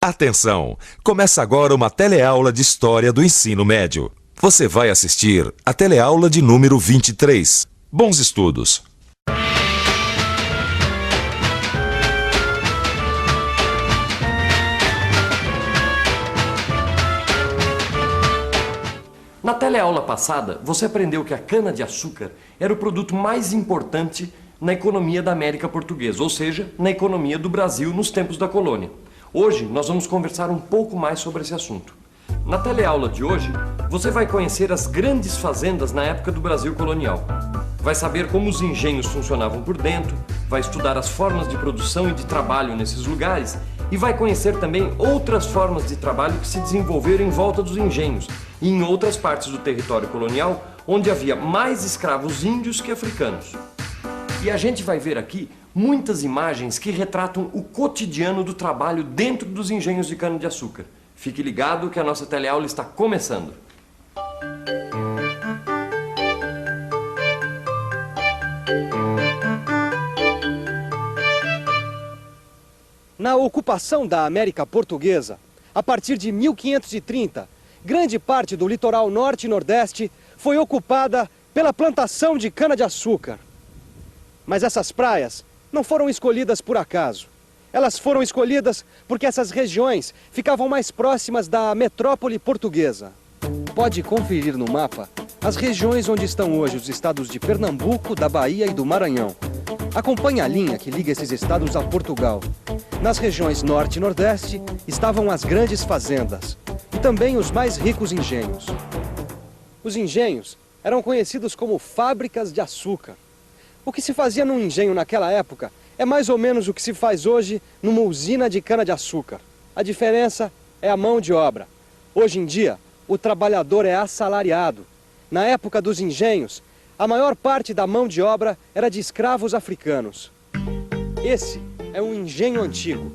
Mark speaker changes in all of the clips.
Speaker 1: Atenção! Começa agora uma teleaula de História do Ensino Médio. Você vai assistir a teleaula de número 23. Bons estudos!
Speaker 2: Na teleaula passada, você aprendeu que a cana-de-açúcar era o produto mais importante na economia da América Portuguesa, ou seja, na economia do Brasil nos tempos da colônia. Hoje, nós vamos conversar um pouco mais sobre esse assunto. Na teleaula de hoje, você vai conhecer as grandes fazendas na época do Brasil colonial. Vai saber como os engenhos funcionavam por dentro, vai estudar as formas de produção e de trabalho nesses lugares e vai conhecer também outras formas de trabalho que se desenvolveram em volta dos engenhos e em outras partes do território colonial onde havia mais escravos índios que africanos. E a gente vai ver aqui muitas imagens que retratam o cotidiano do trabalho dentro dos engenhos de cana-de-açúcar. Fique ligado que a nossa teleaula está começando.
Speaker 3: Na ocupação da América Portuguesa, a partir de 1530, grande parte do litoral norte e nordeste foi ocupada pela plantação de cana-de-açúcar. Mas essas praias não foram escolhidas por acaso. Elas foram escolhidas porque essas regiões ficavam mais próximas da metrópole portuguesa. Pode conferir no mapa as regiões onde estão hoje os estados de Pernambuco, da Bahia e do Maranhão. Acompanhe a linha que liga esses estados a Portugal. Nas regiões norte e nordeste estavam as grandes fazendas e também os mais ricos engenhos. Os engenhos eram conhecidos como fábricas de açúcar. O que se fazia num engenho naquela época é mais ou menos o que se faz hoje numa usina de cana-de-açúcar. A diferença é a mão de obra. Hoje em dia, o trabalhador é assalariado. Na época dos engenhos, a maior parte da mão de obra era de escravos africanos. Esse é um engenho antigo,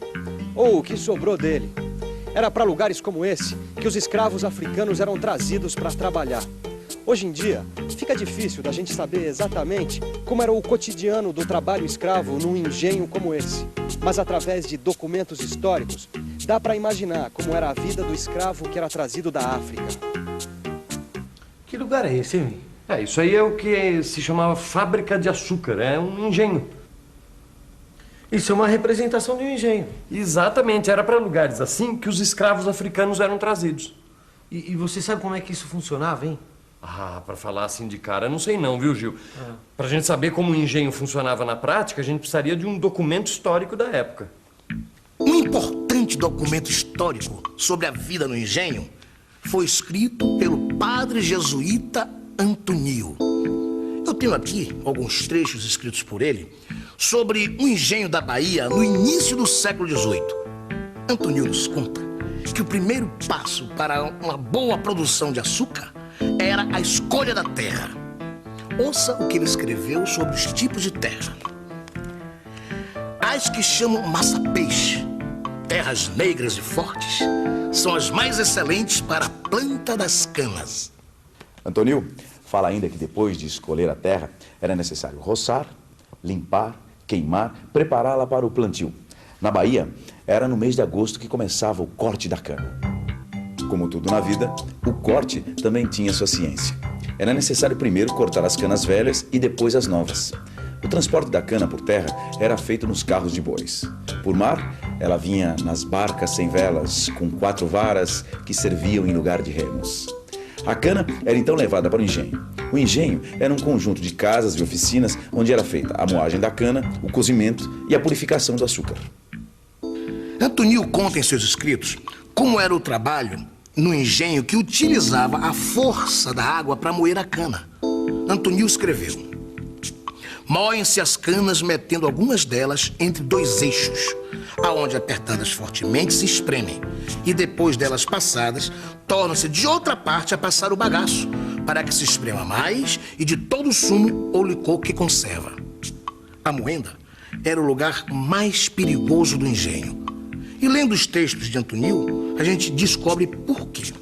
Speaker 3: ou o que sobrou dele. Era para lugares como esse que os escravos africanos eram trazidos para trabalhar. Hoje em dia, fica difícil da gente saber exatamente como era o cotidiano do trabalho escravo num engenho como esse. Mas através de documentos históricos, dá para imaginar como era a vida do escravo que era trazido da África.
Speaker 4: Que lugar é esse, hein?
Speaker 2: Isso aí é o que se chamava fábrica de açúcar, é um engenho.
Speaker 4: Isso é uma representação de um engenho.
Speaker 2: Exatamente, era para lugares assim que os escravos africanos eram trazidos.
Speaker 4: E você sabe como é que isso funcionava, hein?
Speaker 2: Para falar assim de cara, não sei não, viu, Gil? Pra gente saber como o engenho funcionava na prática, a gente precisaria de um documento histórico da época.
Speaker 5: Um importante documento histórico sobre a vida no engenho foi escrito pelo padre jesuíta Antonio. Eu tenho aqui alguns trechos escritos por ele sobre o engenho da Bahia no início do século XVIII. Antonio nos conta que o primeiro passo para uma boa produção de açúcar era a escolha da terra. Ouça o que ele escreveu sobre os tipos de terra. As que chamam massa-peixe, terras negras e fortes, são as mais excelentes para a planta das canas.
Speaker 6: Antonio fala ainda que depois de escolher a terra, era necessário roçar, limpar, queimar, prepará-la para o plantio. Na Bahia, era no mês de agosto que começava o corte da cana. Como tudo na vida, o corte também tinha sua ciência. Era necessário primeiro cortar as canas velhas e depois as novas. O transporte da cana por terra era feito nos carros de bois. Por mar, ela vinha nas barcas sem velas, com 4 varas que serviam em lugar de remos. A cana era então levada para o engenho. O engenho era um conjunto de casas e oficinas onde era feita a moagem da cana, o cozimento e a purificação do açúcar.
Speaker 5: Antonio conta em seus escritos como era o trabalho no engenho que utilizava a força da água para moer a cana. Antonio escreveu: moem-se as canas metendo algumas delas entre 2 eixos, aonde apertadas fortemente se espremem, e depois delas passadas, tornam-se de outra parte a passar o bagaço, para que se esprema mais e de todo o sumo ou licor que conserva. A moenda era o lugar mais perigoso do engenho. E lendo os textos de Antonio, a gente descobre por quê.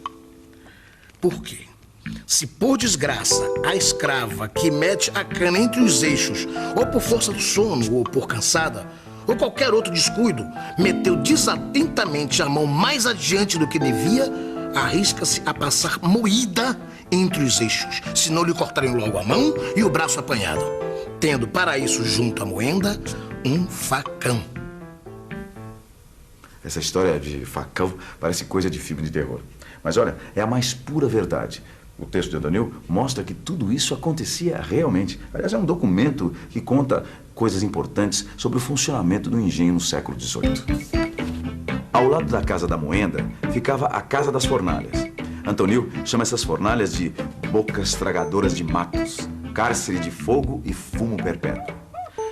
Speaker 5: Por quê? Se por desgraça a escrava que mete a cana entre os eixos, ou por força do sono, ou por cansada, ou qualquer outro descuido, meteu desatentamente a mão mais adiante do que devia, arrisca-se a passar moída entre os eixos, se não lhe cortarem logo a mão e o braço apanhado, tendo para isso junto à moenda um facão.
Speaker 6: Essa história de facão parece coisa de filme de terror. Mas olha, é a mais pura verdade. O texto de Antônio mostra que tudo isso acontecia realmente. Aliás, é um documento que conta coisas importantes sobre o funcionamento do engenho no século XVIII. Ao lado da Casa da Moenda ficava a Casa das Fornalhas. Antônio chama essas fornalhas de bocas tragadoras de matos, cárcere de fogo e fumo perpétuo.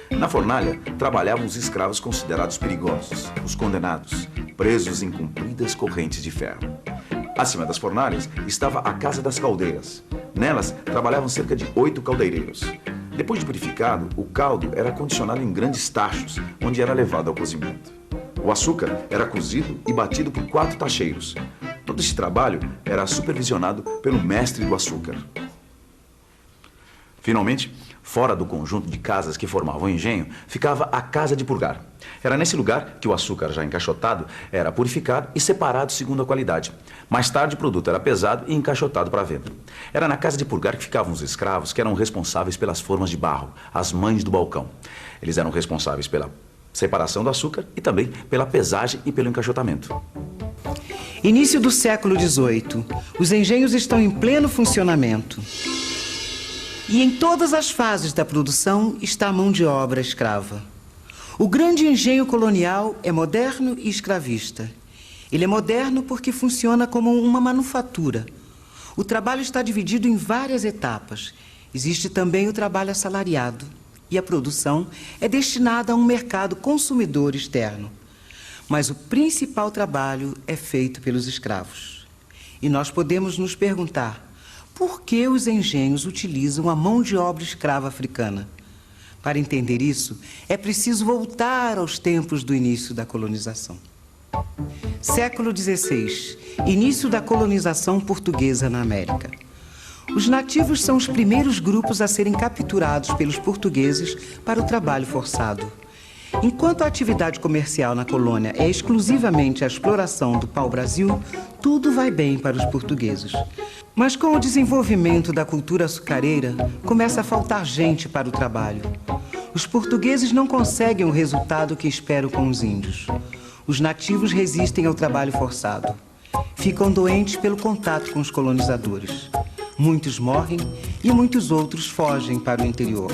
Speaker 6: Na fornalha trabalhavam os escravos considerados perigosos, os condenados, presos em compridas correntes de ferro. Acima das fornalhas estava a Casa das Caldeiras. Nelas trabalhavam cerca de 8 caldeireiros. Depois de purificado, o caldo era condicionado em grandes tachos, onde era levado ao cozimento. O açúcar era cozido e batido por 4 tacheiros. Todo esse trabalho era supervisionado pelo mestre do açúcar. Finalmente, fora do conjunto de casas que formavam o engenho, ficava a Casa de Purgar. Era nesse lugar que o açúcar já encaixotado era purificado e separado segundo a qualidade. Mais tarde, o produto era pesado e encaixotado para venda. Era na Casa de Purgar que ficavam os escravos que eram responsáveis pelas formas de barro, as mães do balcão. Eles eram responsáveis pela separação do açúcar e também pela pesagem e pelo encaixotamento.
Speaker 7: Início do século XVIII. Os engenhos estão em pleno funcionamento. E em todas as fases da produção está a mão de obra escrava. O grande engenho colonial é moderno e escravista. Ele é moderno porque funciona como uma manufatura. O trabalho está dividido em várias etapas. Existe também o trabalho assalariado. E a produção é destinada a um mercado consumidor externo. Mas o principal trabalho é feito pelos escravos. E nós podemos nos perguntar: por que os engenhos utilizam a mão de obra escrava africana? Para entender isso, é preciso voltar aos tempos do início da colonização. Século XVI, início da colonização portuguesa na América. Os nativos são os primeiros grupos a serem capturados pelos portugueses para o trabalho forçado. Enquanto a atividade comercial na colônia é exclusivamente a exploração do pau-brasil, tudo vai bem para os portugueses. Mas com o desenvolvimento da cultura açucareira, começa a faltar gente para o trabalho. Os portugueses não conseguem o resultado que esperam com os índios. Os nativos resistem ao trabalho forçado. Ficam doentes pelo contato com os colonizadores. Muitos morrem e muitos outros fogem para o interior.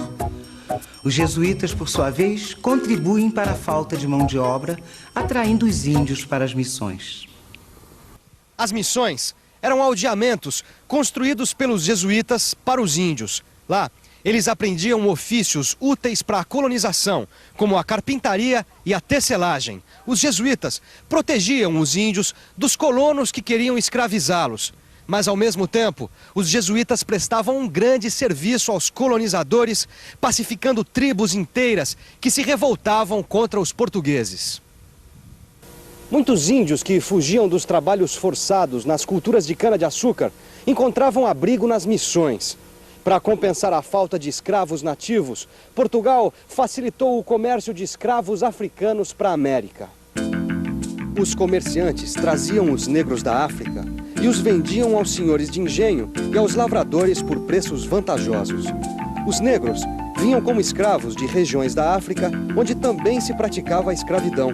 Speaker 7: Os jesuítas, por sua vez, contribuem para a falta de mão de obra, atraindo os índios para as missões.
Speaker 3: As missões eram aldeamentos construídos pelos jesuítas para os índios. Lá, eles aprendiam ofícios úteis para a colonização, como a carpintaria e a tecelagem. Os jesuítas protegiam os índios dos colonos que queriam escravizá-los. Mas, ao mesmo tempo, os jesuítas prestavam um grande serviço aos colonizadores, pacificando tribos inteiras que se revoltavam contra os portugueses. Muitos índios que fugiam dos trabalhos forçados nas culturas de cana-de-açúcar encontravam abrigo nas missões. Para compensar a falta de escravos nativos, Portugal facilitou o comércio de escravos africanos para a América. Os comerciantes traziam os negros da África e os vendiam aos senhores de engenho e aos lavradores por preços vantajosos. Os negros vinham como escravos de regiões da África, onde também se praticava a escravidão.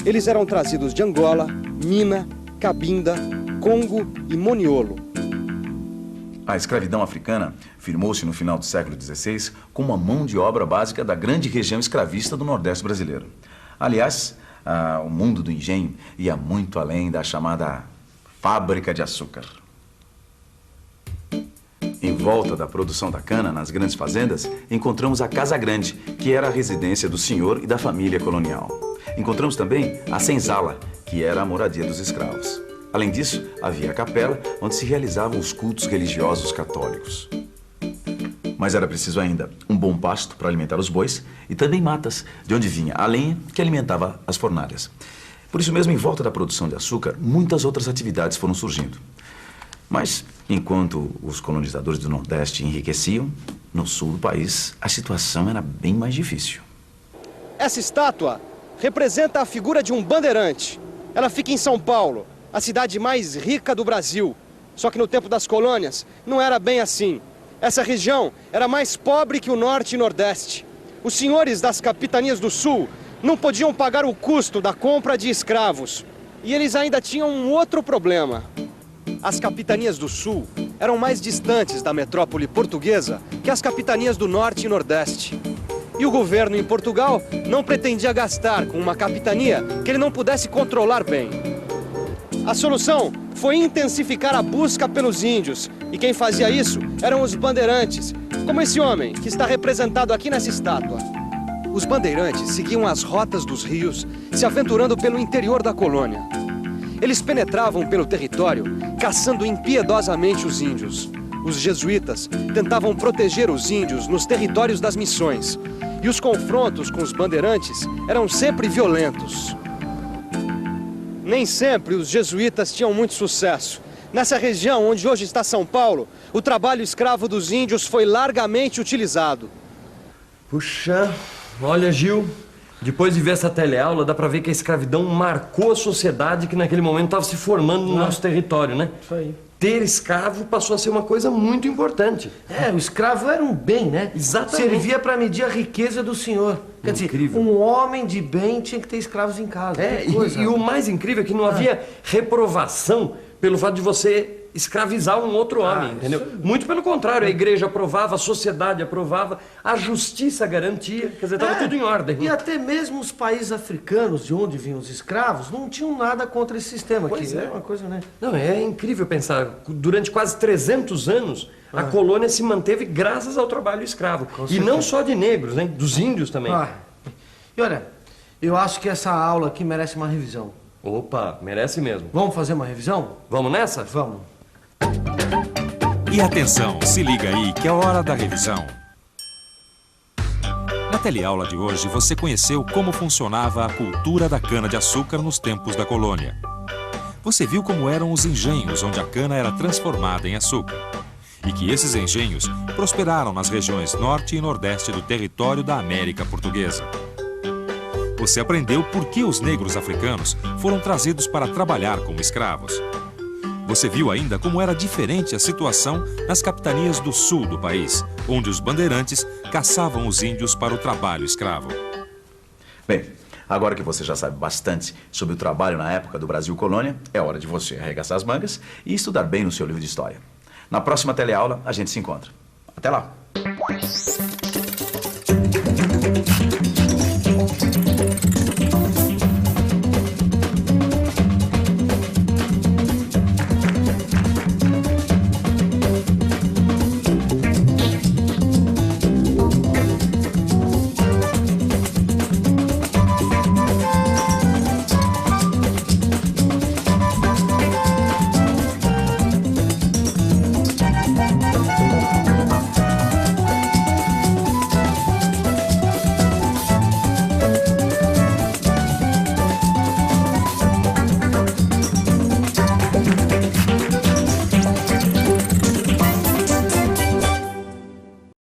Speaker 3: Eles eram trazidos de Angola, Mina, Cabinda, Congo e Moniolo.
Speaker 6: A escravidão africana firmou-se no final do século XVI como a mão de obra básica da grande região escravista do Nordeste brasileiro. Aliás, o mundo do engenho ia muito além da chamada fábrica de açúcar. Em volta da produção da cana, nas grandes fazendas, encontramos a Casa Grande, que era a residência do senhor e da família colonial. Encontramos também a senzala, que era a moradia dos escravos. Além disso, havia a capela, onde se realizavam os cultos religiosos católicos. Mas era preciso ainda um bom pasto para alimentar os bois e também matas, de onde vinha a lenha que alimentava as fornalhas. Por isso mesmo, em volta da produção de açúcar, muitas outras atividades foram surgindo. Mas, enquanto os colonizadores do Nordeste enriqueciam, no sul do país, a situação era bem mais difícil.
Speaker 3: Essa estátua representa a figura de um bandeirante. Ela fica em São Paulo, a cidade mais rica do Brasil. Só que no tempo das colônias não era bem assim. Essa região era mais pobre que o Norte e Nordeste. Os senhores das capitanias do Sul não podiam pagar o custo da compra de escravos. E eles ainda tinham um outro problema. As capitanias do Sul eram mais distantes da metrópole portuguesa que as capitanias do Norte e Nordeste. E o governo em Portugal não pretendia gastar com uma capitania que ele não pudesse controlar bem. A solução foi intensificar a busca pelos índios. E quem fazia isso eram os bandeirantes, como esse homem que está representado aqui nessa estátua. Os bandeirantes seguiam as rotas dos rios, se aventurando pelo interior da colônia. Eles penetravam pelo território, caçando impiedosamente os índios. Os jesuítas tentavam proteger os índios nos territórios das missões. E os confrontos com os bandeirantes eram sempre violentos. Nem sempre os jesuítas tinham muito sucesso. Nessa região onde hoje está São Paulo, o trabalho escravo dos índios foi largamente utilizado.
Speaker 2: Puxa, olha, Gil, depois de ver essa teleaula, dá pra ver que a escravidão marcou a sociedade que naquele momento estava se formando no nosso território, né?
Speaker 4: Isso aí.
Speaker 2: Ter escravo passou a ser uma coisa muito importante.
Speaker 4: É, o escravo era um bem, né?
Speaker 2: Exatamente.
Speaker 4: Servia para medir a riqueza do senhor. Quer dizer, um homem de bem tinha que ter escravos em casa.
Speaker 2: E o mais incrível é que não havia reprovação pelo fato de você escravizar um outro homem, entendeu? Muito pelo contrário, a igreja aprovava, a sociedade aprovava, a justiça garantia, quer dizer, estava tudo em ordem.
Speaker 4: E até mesmo os países africanos, de onde vinham os escravos, não tinham nada contra esse sistema aqui. É uma coisa, né?
Speaker 2: Não, é incrível pensar, durante quase 300 anos, a colônia se manteve graças ao trabalho escravo. E não só de negros, né? Dos índios também.
Speaker 4: E olha, eu acho que essa aula aqui merece uma revisão.
Speaker 2: Opa, merece mesmo.
Speaker 4: Vamos fazer uma revisão?
Speaker 2: Vamos nessa?
Speaker 4: Vamos.
Speaker 1: E atenção, se liga aí que é hora da revisão. Na teleaula de hoje você conheceu como funcionava a cultura da cana-de-açúcar nos tempos da colônia. Você viu como eram os engenhos onde a cana era transformada em açúcar. E que esses engenhos prosperaram nas regiões norte e nordeste do território da América Portuguesa. Você aprendeu por que os negros africanos foram trazidos para trabalhar como escravos. Você viu ainda como era diferente a situação nas capitanias do sul do país, onde os bandeirantes caçavam os índios para o trabalho escravo.
Speaker 6: Bem, agora que você já sabe bastante sobre o trabalho na época do Brasil colônia, é hora de você arregaçar as mangas e estudar bem no seu livro de história. Na próxima teleaula, a gente se encontra. Até lá!